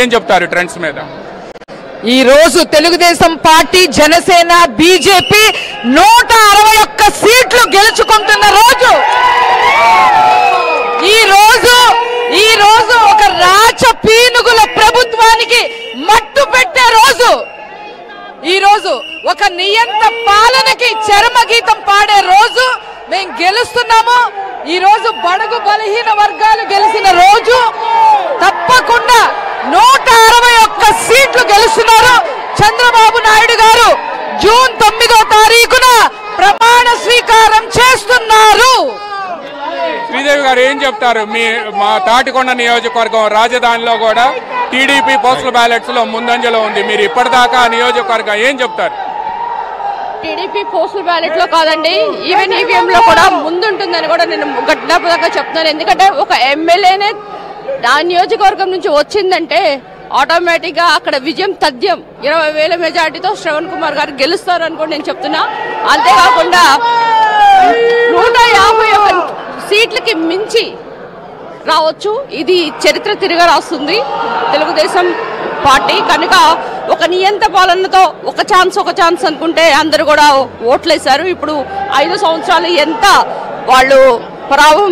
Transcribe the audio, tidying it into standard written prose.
ఏం చెప్తారు ట్రెండ్స్ మీద? ఈ రోజు తెలుగుదేశం పార్టీ, జనసేన, బీజేపీ 161 సీట్లు గెలుచుకుంటున్న రోజు. ఈ రోజు ఒక రాచ పీనుగుల ప్రభుత్వానికి మట్టు పెట్టే రోజు. ఈ రోజు ఒక నియంత పాలనకి చరమగీతం పాడే రోజు. మేము గెలుస్తున్నాము. ఈ రోజు బడుగు బలహీన వర్గాలు గెలిచిన రోజు. తప్పకుండా 161 సీట్లు గెలుస్తున్నారు. చంద్రబాబు నాయుడు గారు జూన్ 9వ తారీఖున ప్రమాణ స్వీకారం చేస్తున్నారు. శ్రీదేవి గారు ఏం చెప్తారు? మా తాటికొండ నియోజకవర్గం రాజధానిలో కూడా టీడీపీ పోస్టల్ బ్యాలెట్స్ లో ముందంజలో ఉంది. మీరు ఇప్పటిదాకా నియోజకవర్గం ఏం చెప్తారు? టీడీపీ పోస్టల్ బ్యాలెట్ లో కాదండి, ఈవెన్ ఈవీఎం లో కూడా ముందుంటుందని కూడా నేను గట్టిగా చెప్తున్నాను. ఎందుకంటే ఒక ఎమ్మెల్యేనే ఆ నియోజకవర్గం నుంచి వచ్చిందంటే ఆటోమేటిక్ గా అక్కడ విజయం తథ్యం. 20,000 మెజార్టీతో శ్రవణ్ కుమార్ గారు గెలుస్తారు అని కూడా నేను చెప్తున్నా. అంతేకాకుండా 151 సీట్లకి మించి రావచ్చు. ఇది చరిత్ర తిరిగి రాస్తుంది తెలుగుదేశం పార్టీ. కనుక ఒక నియంత పాలనతో ఒక ఛాన్స్ అనుకుంటే అందరూ కూడా ఓట్లేశారు. ఇప్పుడు 5 సంవత్సరాలు ఎంత వాళ్ళు ప్రభావం